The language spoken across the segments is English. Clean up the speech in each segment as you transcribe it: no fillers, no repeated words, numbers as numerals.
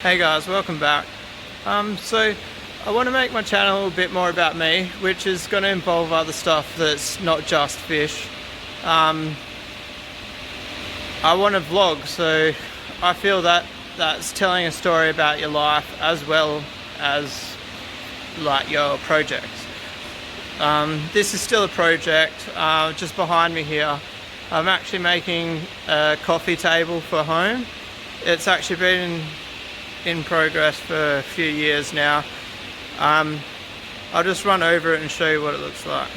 Hey guys, welcome back. So I want to make my channel a bit more about me, which is going to involve other stuff that's not just fish. I want to vlog, so I feel that that's telling a story about your life as well as like your projects. This is still a project. Just behind me here, I'm actually making a coffee table for home. It's actually been in progress for a few years now. I'll just run over it and show you what it looks like.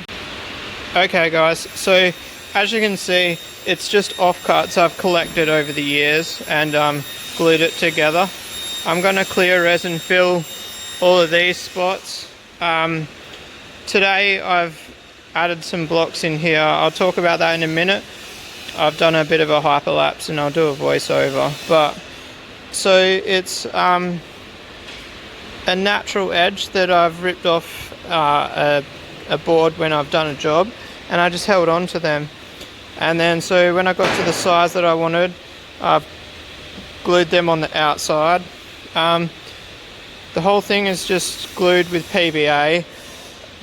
Okay guys, so as you can see, it's just offcuts I've collected over the years and glued it together. I'm going to clear resin fill all of these spots. Today I've added some blocks in here. I'll talk about that in a minute. I've done a bit of a hyperlapse and I'll do a voiceover, but so it's a natural edge that I've ripped off a board when I've done a job, and I just held on to them. And then so when I got to the size that I wanted, I've glued them on the outside. The whole thing is just glued with PVA.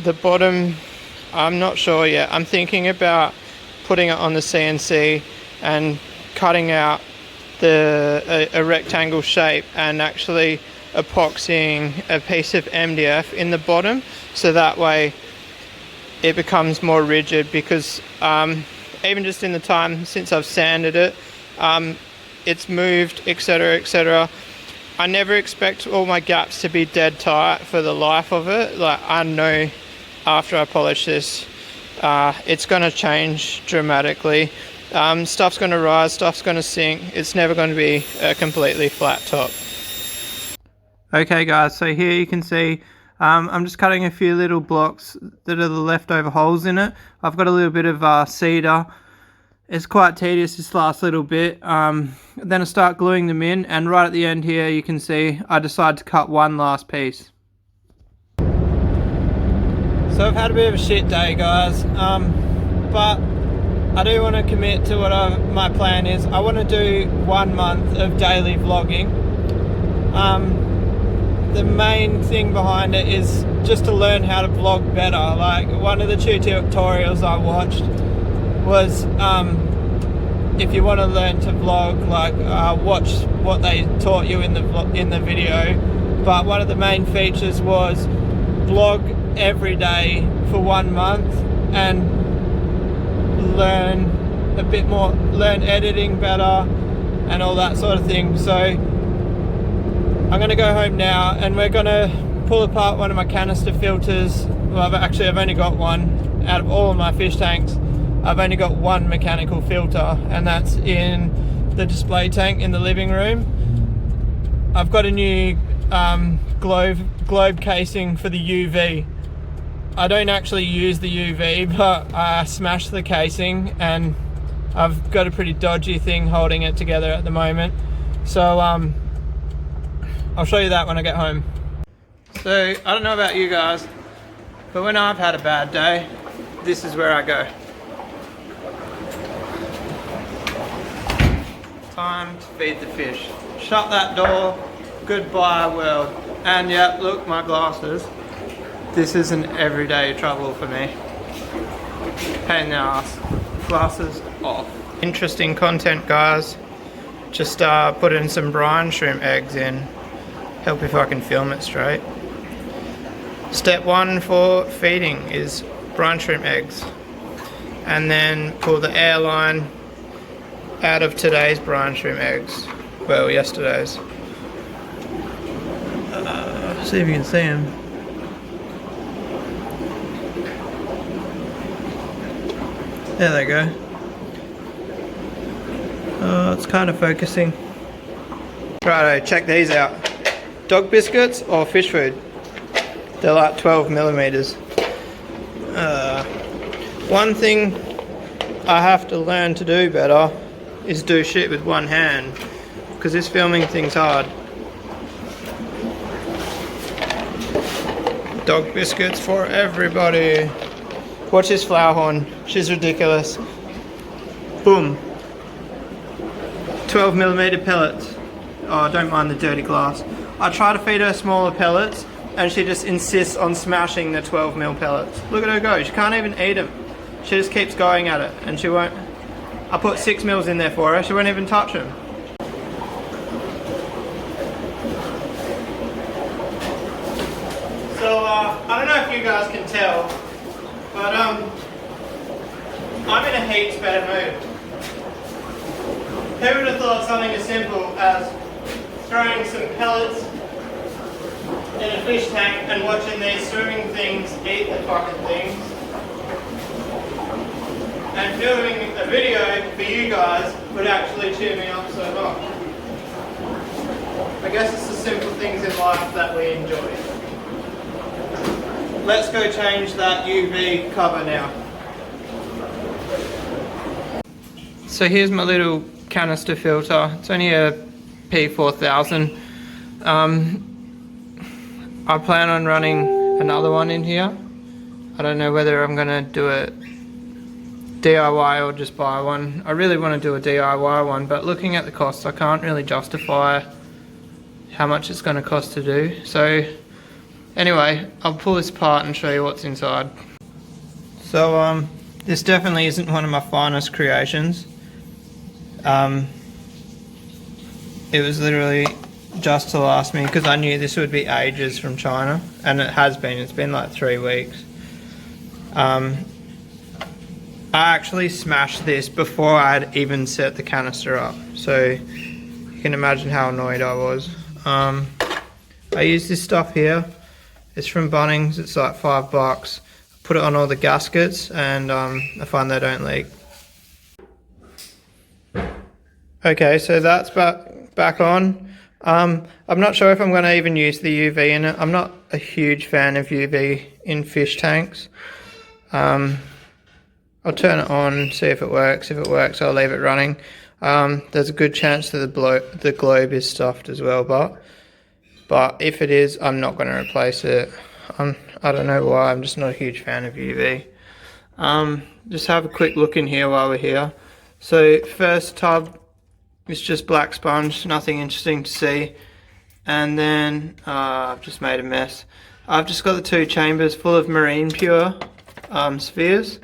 The bottom, I'm not sure yet. I'm thinking about putting it on the CNC and cutting out a rectangle shape and actually epoxying a piece of MDF in the bottom, so that way it becomes more rigid, because even just in the time since I've sanded it, it's moved, etc, etc. I never expect all my gaps to be dead tight for the life of it. Like, I know after I polish this, it's going to change dramatically. Stuff's going to rise, stuff's going to sink. It's never going to be a completely flat top. Okay guys, so here you can see I'm just cutting a few little blocks that are the leftover holes in it. I've got a little bit of cedar. It's quite tedious, this last little bit. Then I start gluing them in, and right at the end here you can see I decide to cut one last piece. So I've had a bit of a shit day guys, but I do want to commit to what my plan is. I want to do 1 month of daily vlogging. The main thing behind it is just to learn how to vlog better. Like, one of the tutorials I watched was if you want to learn to vlog, like watch what they taught you in the video. But one of the main features was vlog every day for 1 month and learn a bit more, learn editing better and all that sort of thing. So I'm going to go home now and we're going to pull apart one of my canister filters. Well, I've only got one. Out of all of my fish tanks, I've only got one mechanical filter, and that's in the display tank in the living room. I've got a new globe casing for the UV. I don't actually use the UV, but I smashed the casing and I've got a pretty dodgy thing holding it together at the moment. So I'll show you that when I get home. So I don't know about you guys, but when I've had a bad day, this is where I go. Time to feed the fish. Shut that door, goodbye world. And yeah, look, my glasses. This is an everyday trouble for me. Pain in the ass. Glasses off. Interesting content guys. Just put in some brine shrimp eggs in. Help if I can film it straight. Step 1 for feeding is brine shrimp eggs. And then pull the air line out of today's brine shrimp eggs. Well, yesterday's. See if you can see them. There they go. It's kind of focusing. Righto, check these out. Dog biscuits or fish food? They're like 12 millimeters. One thing I have to learn to do better is do shit with one hand, because this filming thing's hard. Dog biscuits for everybody. Watch this flower horn, she's ridiculous. Boom. 12 millimeter pellets. oh, don't mind the dirty glass. I try to feed her smaller pellets and she just insists on smashing the 12mm pellets. Look at her go, she can't even eat them. She just keeps going at it and she won't. I put 6mm in there for her, she won't even touch them. So I don't know if you guys can tell, but I'm in a heaps better mood. Who would have thought something as simple as throwing some pellets in a fish tank and watching these swimming things eat the fucking things and filming a video for you guys would actually cheer me up so much. I guess it's the simple things in life that we enjoy. Let's go change that UV cover now. So here's my little canister filter. It's only a P4000. I plan on running another one in here. I don't know whether I'm gonna do it DIY or just buy one. I really want to do a DIY one, but looking at the costs, I can't really justify how much it's going to cost to do. So anyway, I'll pull this apart and show you what's inside. So this definitely isn't one of my finest creations. It was literally just to last me because I knew this would be ages from China, and it has been. It's been like 3 weeks. I actually smashed this before I'd even set the canister up, so you can imagine how annoyed I was. I use this stuff here. It's from Bunnings. It's like $5. Put it on all the gaskets and I find they don't leak. Okay, so that's back on. I'm not sure if I'm going to even use the UV in it. I'm not a huge fan of UV in fish tanks. I'll turn it on, see if it works. If it works, I'll leave it running. There's a good chance that the globe is stuffed as well, but if it is, I'm not going to replace it. I don't know why, I'm just not a huge fan of UV. Just have a quick look in here while we're here. So first tub is just black sponge, nothing interesting to see. And then I've just made a mess. I've just got the 2 chambers full of marine pure spheres.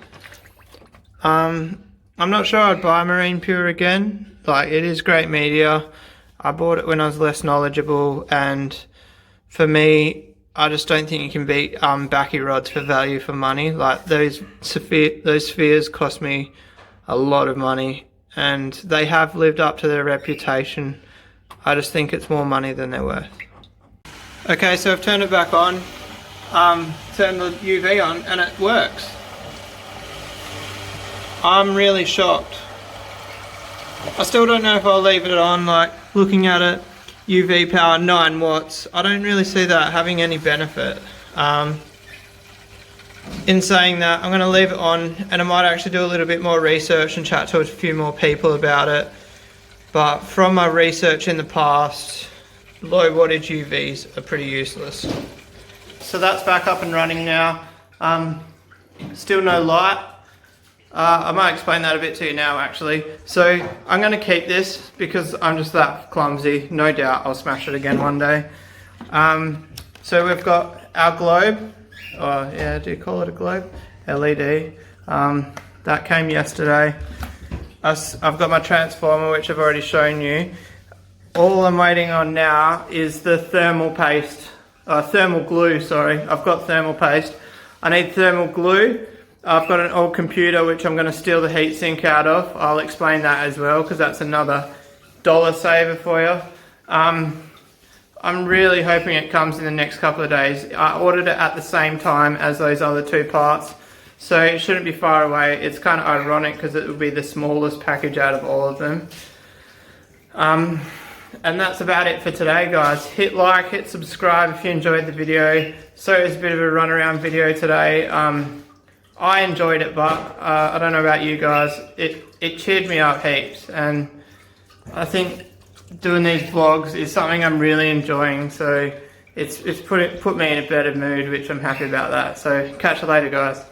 I'm not sure I'd buy marine pure again. Like, it is great media. I bought it when I was less knowledgeable, and for me, I just don't think you can beat backy rods for value for money. Like, those spheres cost me a lot of money, and they have lived up to their reputation. I just think it's more money than they're worth. Okay, so I've turned it back on, turned the UV on, and it works. I'm really shocked. I still don't know if I'll leave it on. Like, looking at it, UV power 9 watts, I don't really see that having any benefit. In saying that, I'm going to leave it on, and I might actually do a little bit more research and chat to a few more people about it. But from my research in the past, low wattage UVs are pretty useless. So that's back up and running now. Still no light. I might explain that a bit to you now, actually. So I'm going to keep this because I'm just that clumsy. No doubt I'll smash it again one day. So we've got our globe. Oh yeah, do you call it a globe? LED. That came yesterday. I've got my transformer, which I've already shown you. All I'm waiting on now is the thermal glue, sorry. I've got thermal paste. I need thermal glue. I've got an old computer which I'm going to steal the heatsink out of. I'll explain that as well because that's another dollar saver for you. I'm really hoping it comes in the next couple of days. I ordered it at the same time as those other 2 parts, so it shouldn't be far away. It's kind of ironic because it will be the smallest package out of all of them. And that's about it for today, guys. Hit like, hit subscribe if you enjoyed the video. So it's a bit of a runaround video today. I enjoyed it, but I don't know about you guys. It cheered me up heaps, and I think doing these vlogs is something I'm really enjoying. So it's put me in a better mood, which I'm happy about that. So catch you later, guys.